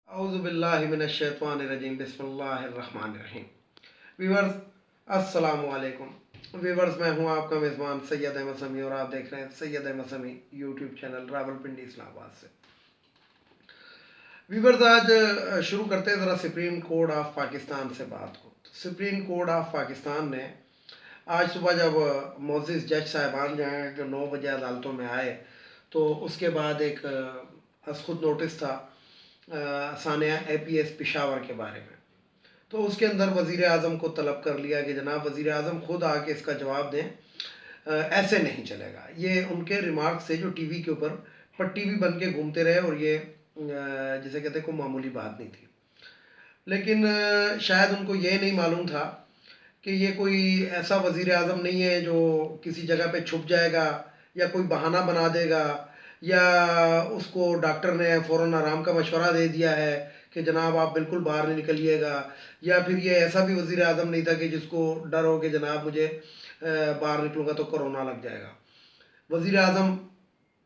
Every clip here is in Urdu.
اعوذ باللہ من الشیطان الرجیم بسم اللہ الرحمن الرحیم۔ ویورز السلام علیکم۔ ویورز میں ہوں آپ کا میزبان سید احمد سمیع اور آپ دیکھ رہے ہیں سید احمد سمیع یوٹیوب چینل راولپنڈی اسلام آباد سے۔ ویورز آج شروع کرتے ہیں ذرا سپریم کورٹ آف پاکستان سے بات کو۔ سپریم کورٹ آف پاکستان نے آج صبح جب معزز جج صاحبان جو 9 بجے عدالتوں میں آئے تو اس کے بعد ایک از خود نوٹس تھا ثانیہ اے پی ایس پشاور کے بارے میں، تو اس کے اندر وزیر اعظم کو طلب کر لیا کہ جناب وزیر اعظم خود آ کے اس کا جواب دیں، ایسے نہیں چلے گا۔ یہ ان کے ریمارکس سے جو ٹی وی کے اوپر پٹی بھی بن کے گھومتے رہے اور یہ جسے کہتے ہیں کوئی معمولی بات نہیں تھی، لیکن شاید ان کو یہ نہیں معلوم تھا کہ یہ کوئی ایسا وزیر اعظم نہیں ہے جو کسی جگہ پہ چھپ جائے گا یا کوئی بہانہ بنا دے گا یا اس کو ڈاکٹر نے فوراً آرام کا مشورہ دے دیا ہے کہ جناب آپ بالکل باہر نہیں نکلیے گا، یا پھر یہ ایسا بھی وزیر اعظم نہیں تھا کہ جس کو ڈر ہو کہ جناب مجھے باہر نکلوں گا تو کرونا لگ جائے گا۔ وزیر اعظم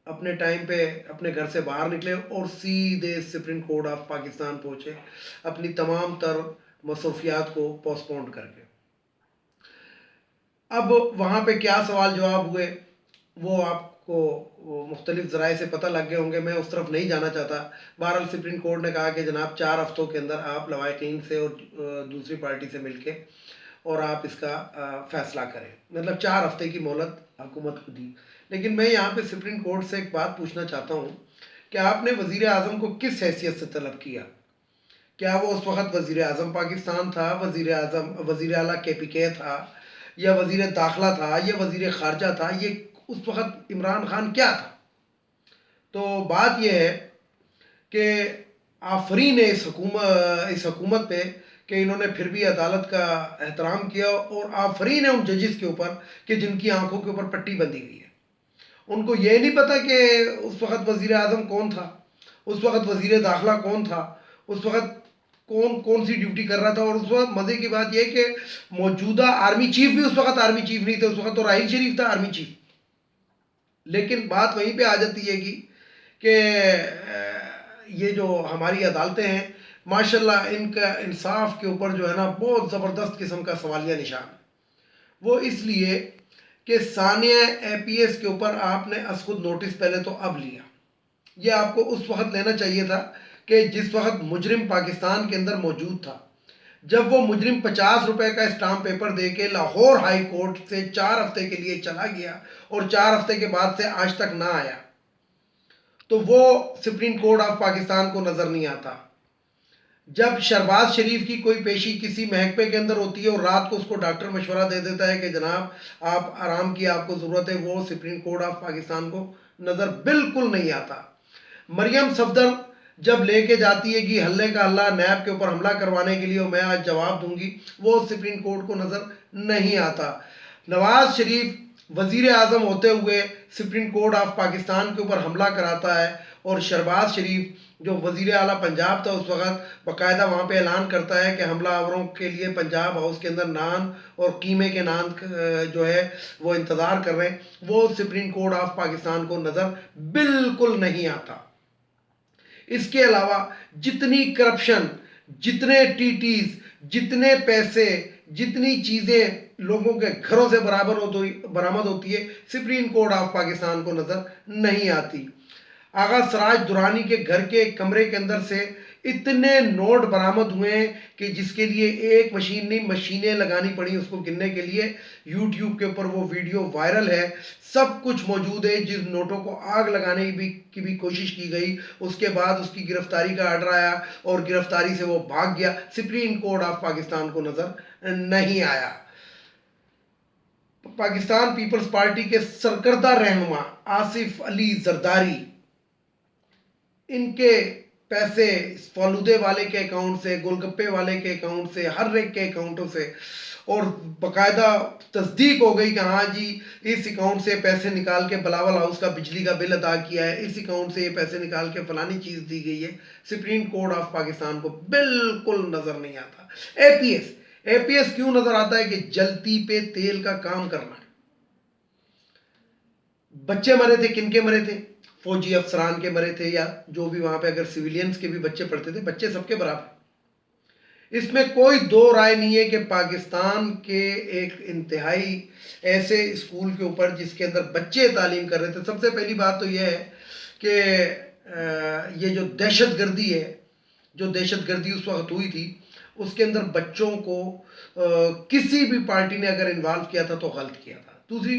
اپنے ٹائم پہ اپنے گھر سے باہر نکلے اور سیدھے سپریم کورٹ آف پاکستان پہنچے اپنی تمام تر مصروفیات کو پوسٹ پون کر کے۔ اب وہاں پہ کیا سوال جواب ہوئے وہ آپ کو مختلف ذرائع سے پتہ لگ گئے ہوں گے، میں اس طرف نہیں جانا چاہتا۔ بہرحال سپریم کورٹ نے کہا کہ جناب 4 ہفتوں کے اندر آپ لوائقین سے اور دوسری پارٹی سے مل کے اور آپ اس کا فیصلہ کریں، مطلب 4 ہفتے کی مہلت حکومت کو دی۔ لیکن میں یہاں پہ سپریم کورٹ سے ایک بات پوچھنا چاہتا ہوں کہ آپ نے وزیر اعظم کو کس حیثیت سے طلب کیا؟ کیا وہ اس وقت وزیر اعظم پاکستان تھا، وزیر اعلیٰ کے پی کے تھا، یا وزیر داخلہ تھا، یا وزیر خارجہ تھا؟ یہ اس وقت عمران خان کیا تھا؟ تو بات یہ ہے کہ آفرین ہے اس حکومت پہ کہ انہوں نے پھر بھی عدالت کا احترام کیا، اور آفرین ہے ان ججز کے اوپر کہ جن کی آنکھوں کے اوپر پٹی بندھی ہوئی ہے۔ ان کو یہ نہیں پتا کہ اس وقت وزیر اعظم کون تھا، اس وقت وزیر داخلہ کون تھا، اس وقت کون سی ڈیوٹی کر رہا تھا۔ اور اس وقت مزے کی بات یہ کہ موجودہ آرمی چیف بھی اس وقت آرمی چیف نہیں تھے، اس وقت تو راحیل شریف تھا آرمی چیف۔ لیکن بات وہیں پہ آ جاتی ہے کہ یہ جو hماری عدالتیں ہیں ماشاءاللہ ان کا انصاف کے اوپر جو ہے نا بہت زبردست قسم کا سوالیہ نشان ہے۔ وہ اس لیے کہ ثانیہ اے پی ایس کے اوپر آپ نے از خود نوٹس پہلے تو اب لیا، یہ آپ کو اس وقت لینا چاہیے تھا کہ جس وقت مجرم پاکستان کے اندر موجود تھا، جب وہ مجرم 50 روپے کا اسٹامپ پیپر دے کے لاہور ہائی کورٹ سے 4 ہفتے کے لیے چلا گیا اور 4 ہفتے کے بعد سے آج تک نہ آیا، تو وہ سپریم کورٹ آف پاکستان کو نظر نہیں آتا۔ جب شہباز شریف کی کوئی پیشی کسی محکمے کے اندر ہوتی ہے اور رات کو اس کو ڈاکٹر مشورہ دے دیتا ہے کہ جناب آپ آرام کی آپ کو ضرورت ہے، وہ سپریم کورٹ آف پاکستان کو نظر بالکل نہیں آتا۔ مریم صفدر جب لے کے جاتی ہے کہ حلے کا حلہ نیب کے اوپر حملہ کروانے کے لیے اور میں آج جواب دوں گی، وہ سپریم کورٹ کو نظر نہیں آتا۔ نواز شریف وزیر اعظم ہوتے ہوئے سپریم کورٹ آف پاکستان کے اوپر حملہ کراتا ہے، اور شہباز شریف جو وزیر اعلیٰ پنجاب تھا اس وقت باقاعدہ وہاں پہ اعلان کرتا ہے کہ حملہ آوروں کے لیے پنجاب ہاؤس کے اندر نان اور قیمے کے نان جو ہے وہ انتظار کر رہے ہیں، وہ سپریم کورٹ آف پاکستان کو نظر بالکل نہیں آتا۔ اس کے علاوہ جتنی کرپشن، جتنے ٹی ٹیز، جتنے پیسے، جتنی چیزیں لوگوں کے گھروں سے برآمد ہوتی ہے، سپریم کورٹ آف پاکستان کو نظر نہیں آتی۔ آغا سراج درانی کے گھر کے کمرے کے اندر سے اتنے نوٹ برآمد ہوئے ہیں کہ جس کے لیے ایک مشین نہیں مشینیں لگانی پڑی اس کو گننے کے لیے۔ یوٹیوب کے اوپر وہ ویڈیو وائرل ہے، سب کچھ موجود ہے۔ جس نوٹوں کو آگ لگانے کی بھی کوشش کی گئی، اس کے بعد اس کی گرفتاری کا آرڈر آیا اور گرفتاری سے وہ بھاگ گیا، سپریم کورٹ آف پاکستان کو نظر نہیں آیا۔ پاکستان پیپلز پارٹی کے سرکردہ رہنما آصف علی زرداری، ان کے پیسے فالودے والے کے اکاؤنٹ سے، گول گپے والے کے اکاؤنٹ سے، ہر ایک کے اکاؤنٹوں سے، اور باقاعدہ تصدیق ہو گئی کہ ہاں جی اس اکاؤنٹ سے پیسے نکال کے بلاول ہاؤس کا بجلی کا بل ادا کیا ہے، اس اکاؤنٹ سے یہ پیسے نکال کے فلانی چیز دی گئی ہے۔ سپریم کورٹ آف پاکستان کو بالکل نظر نہیں آتا۔ اے پی ایس کیوں نظر آتا ہے؟ کہ جلتی پہ تیل کا کام کرنا ہے۔ بچے مرے تھے، کن کے مرے تھے؟ فوجی افسران کے مرے تھے یا جو بھی وہاں پہ اگر سویلینز کے بھی بچے پڑھتے تھے، بچے سب کے برابر. اس میں کوئی دو رائے نہیں ہے کہ پاکستان کے ایک انتہائی ایسے اسکول کے اوپر جس کے اندر بچے تعلیم کر رہے تھے. سب سے پہلی بات تو یہ ہے کہ یہ جو دہشت گردی ہے، جو دہشت گردی اس وقت ہوئی تھی، اس کے اندر بچوں کو کسی بھی پارٹی نے اگر انوالو کیا تھا تو غلط کیا تھا. دوسری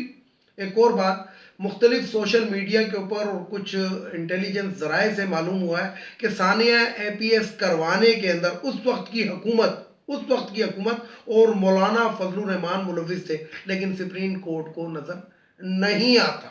ایک اور بات، مختلف سوشل میڈیا کے اوپر اور کچھ انٹیلیجنس ذرائع سے معلوم ہوا ہے کہ ثانیہ اے پی ایس کروانے کے اندر اس وقت کی حکومت اور مولانا فضل الرحمان ملوث تھے، لیکن سپریم کورٹ کو نظر نہیں آتا.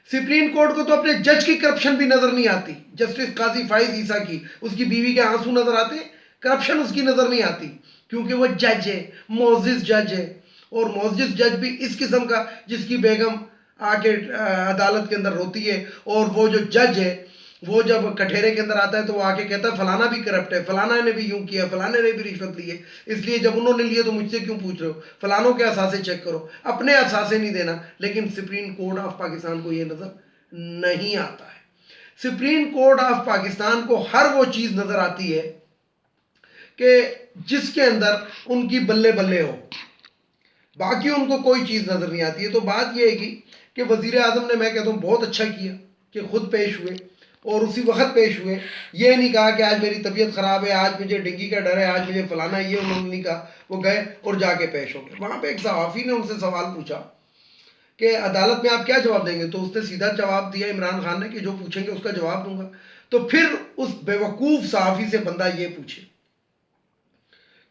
سپریم کورٹ کو تو اپنے جج کی کرپشن بھی نظر نہیں آتی. جسٹس قاضی فائز عیسیٰ کی، اس کی بیوی کے آنسو نظر آتے ہیں، کرپشن اس کی نظر نہیں آتی، کیونکہ وہ جج ہے، معزز جج ہے. اور معزز جج بھی اس قسم کا جس کی بیگم آ کے عدالت کے اندر روتی ہے، اور وہ جو جج ہے وہ جب کٹہرے کے اندر آتا ہے تو وہ آ کے کہتا ہے فلانا بھی کرپٹ ہے، فلانا نے بھی یوں کیا، فلانے نے بھی رشوت لی ہے، اس لیے جب انہوں نے لیے تو مجھ سے کیوں پوچھ رہے ہو، فلانوں کے اثاثے چیک کرو. اپنے اثاثے نہیں دینا. لیکن سپریم کورٹ آف پاکستان کو یہ نظر نہیں آتا ہے. سپریم کورٹ آف پاکستان کو ہر وہ چیز نظر آتی ہے کہ جس کے اندر ان کی بلے بلے ہو، باقی ان کو کوئی چیز نظر نہیں آتی ہے. تو بات یہ ہے کہ وزیر اعظم نے، میں کہتا ہوں، بہت اچھا کیا کہ خود پیش ہوئے اور اسی وقت پیش ہوئے. یہ نہیں کہا کہ آج میری طبیعت خراب ہے، آج مجھے ڈینگی کا ڈر ہے، آج مجھے فلانا ہے، یہ انہوں نے نہیں کہا. وہ گئے اور جا کے پیش ہو گئے. وہاں پہ ایک صحافی نے ان سے سوال پوچھا کہ عدالت میں آپ کیا جواب دیں گے؟ تو اس نے سیدھا جواب دیا عمران خان نے کہ جو پوچھیں گے اس کا جواب دوں گا. تو پھر اس بیوقوف صحافی سے بندہ یہ پوچھے،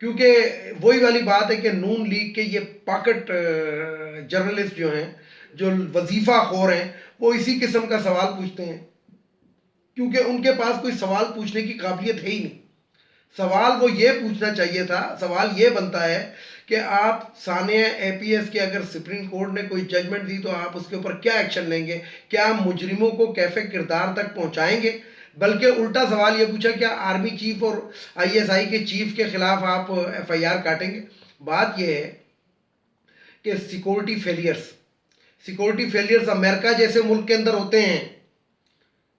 کیونکہ وہی والی بات ہے کہ نون لیگ کے یہ پاکٹ جرنلسٹ جو ہیں، جو وظیفہ خور ہیں، وہ اسی قسم کا سوال پوچھتے ہیں، کیونکہ ان کے پاس کوئی سوال پوچھنے کی قابلیت ہے ہی نہیں. سوال وہ یہ پوچھنا چاہیے تھا، سوال یہ بنتا ہے کہ آپ ثانیہ اے پی ایس کے اگر سپریم کورٹ نے کوئی ججمنٹ دی تو آپ اس کے اوپر کیا ایکشن لیں گے؟ کیا مجرموں کو کیفے کردار تک پہنچائیں گے؟ بلکہ الٹا سوال یہ پوچھا کیا آرمی چیف اور آئی ایس آئی کے چیف کے خلاف آپ ایف آئی آر کاٹیں گے؟ بات یہ ہے کہ سیکورٹی فیلئرز امریکہ جیسے ملک کے اندر ہوتے ہیں.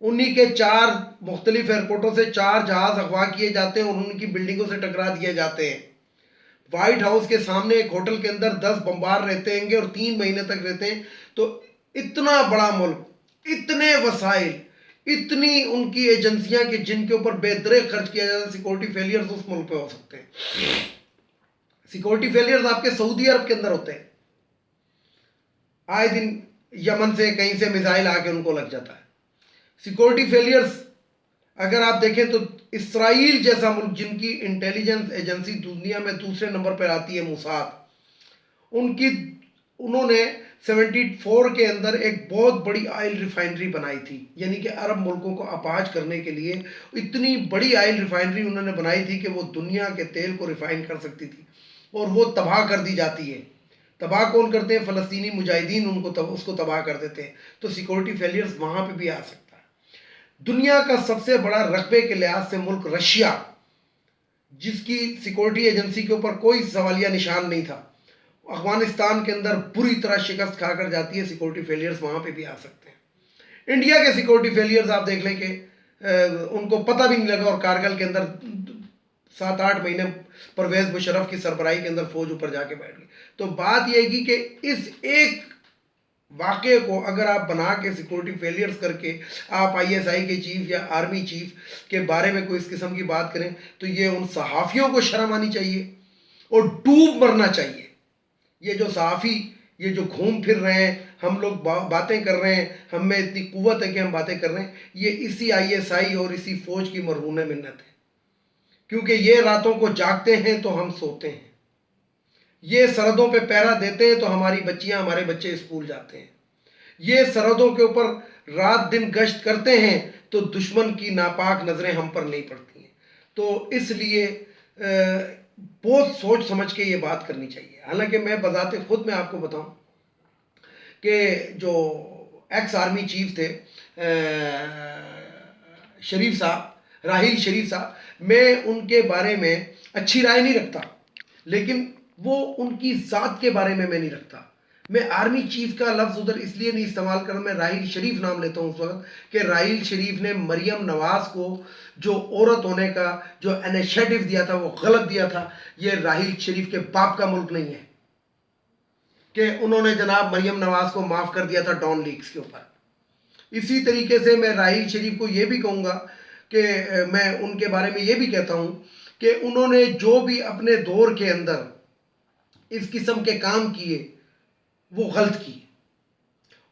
انہی کے 4 مختلف ایئرپورٹوں سے 4 جہاز اغوا کیے جاتے ہیں اور ان کی بلڈنگوں سے ٹکرا دیے جاتے ہیں. وائٹ ہاؤس کے سامنے ایک ہوٹل کے اندر 10 بمبار رہتے ہیں گے اور 3 مہینے تک رہتے ہیں. تو اتنا بڑا ملک، اتنے وسائل، اتنی ان کی ایجنسیاں کہ جن کے اوپر بے درے خرچ کیا جاتا ہے، سیکورٹی فیلئرز اس ملک پہ ہو سکتے ہیں. سیکورٹی فیلئرز آپ کے سعودی عرب کے اندر ہوتے ہیں. آئے دن یمن سے کہیں سے میزائل آ کے ان کو لگ جاتا ہے. سیکورٹی فیلئرز اگر آپ دیکھیں تو اسرائیل جیسا ملک جن کی انٹیلیجنس ایجنسی دنیا میں دوسرے نمبر پر آتی ہے، موساد، انہوں نے 74 کے اندر ایک بہت بڑی آئل ریفائنری بنائی تھی، یعنی کہ عرب ملکوں کو اپاہج کرنے کے لیے اتنی بڑی آئل ریفائنری انہوں نے بنائی تھی کہ وہ دنیا کے تیل کو ریفائن کر سکتی تھی، اور وہ تباہ کر دی جاتی ہے. تباہ کون کرتے ہیں؟ فلسطینی مجاہدین اس کو تباہ کر دیتے ہیں. تو سیکورٹی فیلئرز وہاں پہ بھی آ سکتا ہے. دنیا کا سب سے بڑا رقبے کے لحاظ سے ملک رشیا، جس کی سیکورٹی ایجنسی کے اوپر کوئی سوالیہ نشان نہیں تھا، افغانستان کے اندر بری طرح شکست کھا کر جاتی ہے. سیکورٹی فیلئرز وہاں پہ بھی آ سکتے ہیں. انڈیا کے سیکورٹی فیلئرز آپ دیکھ لیں کہ ان کو پتہ بھی نہیں لگا اور کارگل کے اندر 7-8 مہینے پرویز مشرف کی سربراہی کے اندر فوج اوپر جا کے بیٹھ گئی. تو بات یہ ہے کہ اس ایک واقعے کو اگر آپ بنا کے سیکورٹی فیلئرز کر کے آپ آئی ایس آئی کے چیف یا آرمی چیف کے بارے میں کوئی اس قسم کی بات کریں تو یہ ان صحافیوں کو شرم آنی چاہیے اور ڈوب مرنا چاہیے. یہ جو صحافی، یہ جو گھوم پھر رہے ہیں، ہم لوگ باتیں کر رہے ہیں، ہم میں اتنی قوت ہے کہ ہم باتیں کر رہے ہیں، یہ اسی آئی ایس آئی اور اسی فوج کی مرہون منت ہے. کیونکہ یہ راتوں کو جاگتے ہیں تو ہم سوتے ہیں، یہ سرحدوں پہ پہرا دیتے ہیں تو ہماری بچیاں، ہمارے بچے اسکول جاتے ہیں، یہ سرحدوں کے اوپر رات دن گشت کرتے ہیں تو دشمن کی ناپاک نظریں ہم پر نہیں پڑتی ہیں. تو اس لیے بہت سوچ سمجھ کے یہ بات کرنی چاہیے. حالانکہ میں بذات خود میں آپ کو بتاؤں کہ جو ایکس آرمی چیف تھے شریف صاحب، راحیل شریف صاحب، میں ان کے بارے میں اچھی رائے نہیں رکھتا، لیکن وہ ان کی ذات کے بارے میں نہیں رکھتا. میں آرمی چیف کا لفظ ادھر اس لیے نہیں استعمال کر رہا، میں راحیل شریف نام لیتا ہوں اس وقت، کہ راحیل شریف نے مریم نواز کو جو عورت ہونے کا جو انیشیٹو دیا تھا وہ غلط دیا تھا. یہ راحیل شریف کے باپ کا ملک نہیں ہے کہ انہوں نے جناب مریم نواز کو معاف کر دیا تھا ڈان لیکس کے اوپر. اسی طریقے سے میں راحیل شریف کو یہ بھی کہوں گا کہ میں ان کے بارے میں یہ بھی کہتا ہوں کہ انہوں نے جو بھی اپنے دور کے اندر اس قسم کے کام کیے وہ غلط کیے،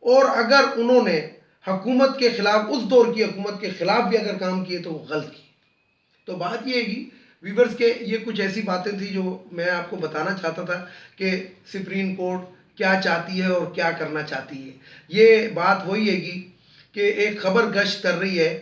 اور اگر انہوں نے حکومت کے خلاف، اس دور کی حکومت کے خلاف بھی اگر کام کیے تو وہ غلط کیے. تو بات یہ ہے کہ ویورز کے یہ کچھ ایسی باتیں تھیں جو میں آپ کو بتانا چاہتا تھا کہ سپریم کورٹ کیا چاہتی ہے اور کیا کرنا چاہتی ہے. یہ بات وہی ہے کہ ایک خبر گشت کر رہی ہے،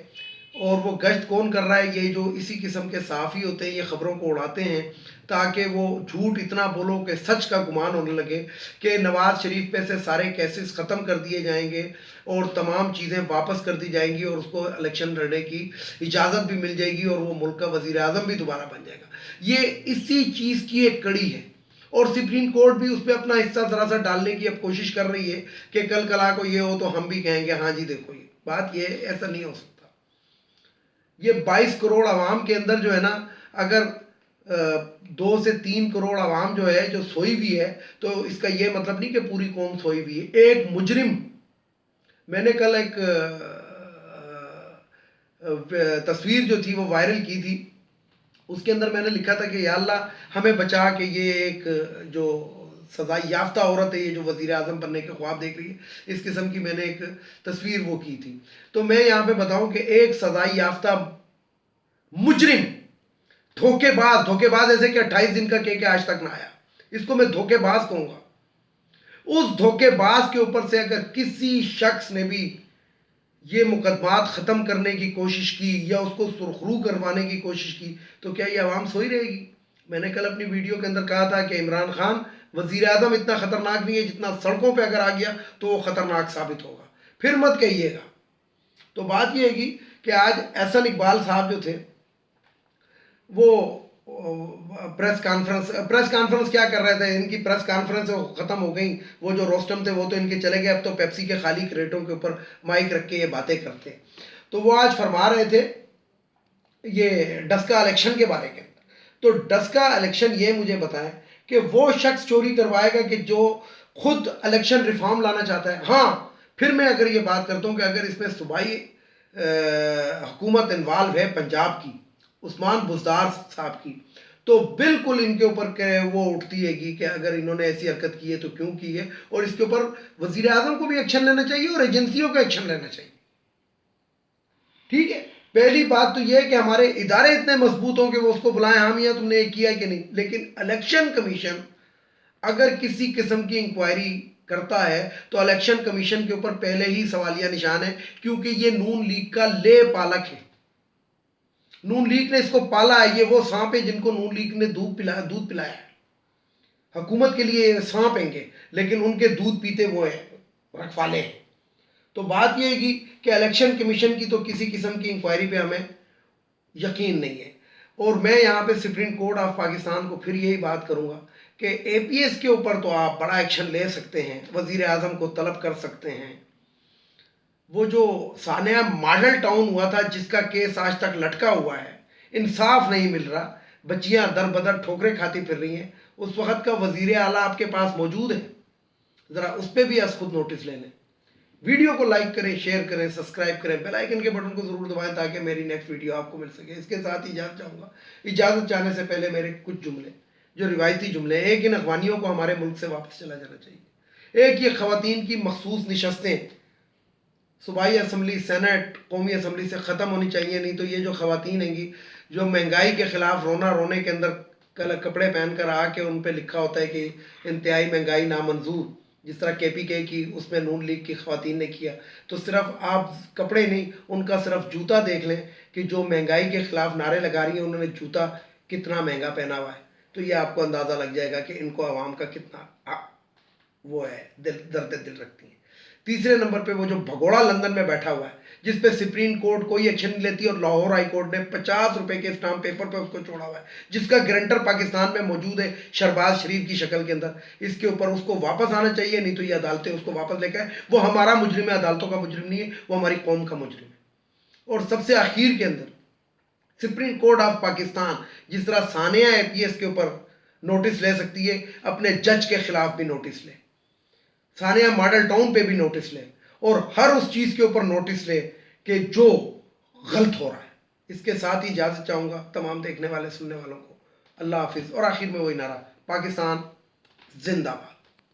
اور وہ گشت کون کر رہا ہے؟ یہ جو اسی قسم کے صحافی ہوتے ہیں، یہ خبروں کو اڑاتے ہیں تاکہ وہ جھوٹ اتنا بولو کہ سچ کا گمان ہونے لگے کہ نواز شریف پہ سے سارے کیسز ختم کر دیے جائیں گے اور تمام چیزیں واپس کر دی جائیں گی اور اس کو الیکشن لڑنے کی اجازت بھی مل جائے گی اور وہ ملک کا وزیر اعظم بھی دوبارہ بن جائے گا. یہ اسی چیز کی ایک کڑی ہے، اور سپریم کورٹ بھی اس پہ اپنا حصہ ذرا سا ڈالنے کی اب کوشش کر رہی ہے کہ کل کلا کو یہ ہو تو ہم بھی کہیں گے ہاں جی دیکھو یہ بات، یہ ایسا نہیں ہو سکتا. یہ 22 کروڑ عوام کے اندر جو ہے نا، اگر 2 سے 3 کروڑ عوام جو ہے جو سوئی بھی ہے، تو اس کا یہ مطلب نہیں کہ پوری قوم سوئی بھی ہے. ایک مجرم، میں نے کل ایک تصویر جو تھی وہ وائرل کی تھی، اس کے اندر میں نے لکھا تھا کہ یا اللہ ہمیں بچا کہ یہ ایک جو سزا یافتہ عورت ہے، یہ جو وزیر اعظم بننے کے خواب دیکھ رہی ہے، اس قسم کی میں نے ایک تصویر وہ کی تھی. تو میں یہاں پہ بتاؤں کہ ایک سزا یافتہ مجرم، دھوکے باز ایسے کہ 28 دن کا کہ آج تک نہ آیا، اس کو میں دھوکے باز کہوں گا. اس دھوکے باز کے اوپر سے اگر کسی شخص نے بھی یہ مقدمات ختم کرنے کی کوشش کی یا اس کو سرخرو کروانے کی کوشش کی تو کیا یہ عوام سوئی رہے گی؟ میں نے کل اپنی ویڈیو کے اندر کہا تھا کہ عمران خان وزیر اعظم اتنا خطرناک نہیں ہے جتنا سڑکوں پہ اگر آ گیا تو وہ خطرناک ثابت ہوگا. پھر مت کہیے گا. تو بات یہ ہے کہ آج احسن اقبال صاحب جو تھے وہ پریس کانفرنس کیا کر رہے تھے؟ ان کی پریس کانفرنس ختم ہو گئی. وہ جو روسٹم تھے وہ تو ان کے چلے گئے، اب تو پیپسی کے خالی کریٹوں کے اوپر مائک رکھ کے یہ باتیں کرتے. تو وہ آج فرما رہے تھے یہ ڈسکا الیکشن کے بارے میں. تو ڈسکا الیکشن یہ مجھے بتائیں کہ وہ شخص چوری کروائے گا کہ جو خود الیکشن ریفارم لانا چاہتا ہے. ہاں پھر میں اگر یہ بات کرتا ہوں کہ اگر اس میں صوبائی حکومت انوالو ہے پنجاب کی، عثمان بزدار صاحب کی، تو بالکل ان کے اوپر وہ اٹھتی ہے کہ اگر انہوں نے ایسی حرکت کی ہے تو کیوں کی ہے، اور اس کے اوپر وزیر اعظم کو بھی ایکشن لینا چاہیے اور ایجنسیوں کو ایکشن لینا چاہیے. ٹھیک ہے، پہلی بات تو یہ ہے کہ ہمارے ادارے اتنے مضبوط ہوں کہ وہ اس کو بلائیں ہاں میاں تم نے یہ کیا کہ نہیں. لیکن الیکشن کمیشن اگر کسی قسم کی انکوائری کرتا ہے تو الیکشن کمیشن کے اوپر پہلے ہی سوالیہ نشان ہے، کیونکہ یہ نون لیگ کا لے پالک ہے. نون لیگ نے اس کو پالا ہے. یہ وہ سانپ ہے جن کو نون لیگ نے دودھ پلایا ہے. حکومت کے لیے سانپ ہیں گے لیکن ان کے دودھ پیتے وہ ہیں رکھوالے ہیں. تو بات یہ ہے کہ الیکشن کمیشن کی تو کسی قسم کی انکوائری پہ ہمیں یقین نہیں ہے. اور میں یہاں پہ سپریم کورٹ آف پاکستان کو پھر یہی بات کروں گا کہ اے پی ایس کے اوپر تو آپ بڑا ایکشن لے سکتے ہیں، وزیر اعظم کو طلب کر سکتے ہیں. وہ جو ثانیہ ماڈل ٹاؤن ہوا تھا جس کا کیس آج تک لٹکا ہوا ہے، انصاف نہیں مل رہا، بچیاں در بدر ٹھوکریں کھاتی پھر رہی ہیں، اس وقت کا وزیر اعلیٰ آپ کے پاس موجود ہے، ذرا اس پہ بھی از خود نوٹس لے لیں. ویڈیو کو لائک کریں، شیئر کریں، سبسکرائب کریں، بیل آئیکن کے بٹن کو ضرور دبائیں تاکہ میری نیکسٹ ویڈیو آپ کو مل سکے. اس کے ساتھ اجازت چاہوں گا. اجازت چاہنے سے پہلے میرے کچھ جملے جو روایتی جملے ہیں. ایک، ان افغانیوں کو ہمارے ملک سے واپس چلا جانا چاہیے. ایک، یہ خواتین کی مخصوص نشستیں صوبائی اسمبلی، سینٹ، قومی اسمبلی سے ختم ہونی چاہیے. نہیں تو یہ جو خواتین ہیں گی جو مہنگائی کے خلاف رونے کے اندر کپڑے پہن کر آ کے ان پہ لکھا ہوتا ہے کہ انتہائی مہنگائی نامنظور، جس طرح کے پی کے کی اس میں نون لیگ کی خواتین نے کیا. تو صرف آپ کپڑے نہیں، ان کا صرف جوتا دیکھ لیں کہ جو مہنگائی کے خلاف نعرے لگا رہی ہیں انہوں نے جوتا کتنا مہنگا پہنا ہوا ہے. تو یہ آپ کو اندازہ لگ جائے گا کہ ان کو عوام کا کتنا وہ ہے، درد دل رکھتی ہیں. تیسرے نمبر پہ وہ جو بھگوڑا لندن میں بیٹھا ہوا ہے جس پہ سپریم کورٹ کوئی ایکشن نہیں لیتی اور لاہور ہائی کورٹ نے 50 روپے کے اسٹامپ پیپر پہ اس کو چھوڑا ہوا ہے، جس کا گرنٹر پاکستان میں موجود ہے شہباز شریف کی شکل کے اندر. اس کے اوپر اس کو واپس آنا چاہیے، نہیں تو یہ عدالتیں اس کو واپس لے کے آئیں. وہ ہمارا مجرم ہے، عدالتوں کا مجرم نہیں ہے، وہ ہماری قوم کا مجرم ہے. اور سب سے آخر کے اندر سپریم کورٹ آف پاکستان جس طرح ثانیہ اے پی ایس کے اوپر نوٹس لے سکتی ہے، اپنے جج کے خلاف بھی نوٹس لے، ثانیہ ماڈل ٹاؤن پہ بھی نوٹس لے، اور ہر اس چیز کے اوپر نوٹس لے کہ جو غلط ہو رہا ہے. اس کے ساتھ ہی اجازت چاہوں گا تمام دیکھنے والے سننے والوں کو. اللہ حافظ. اور آخر میں وہی نعرہ، پاکستان زندہ باد.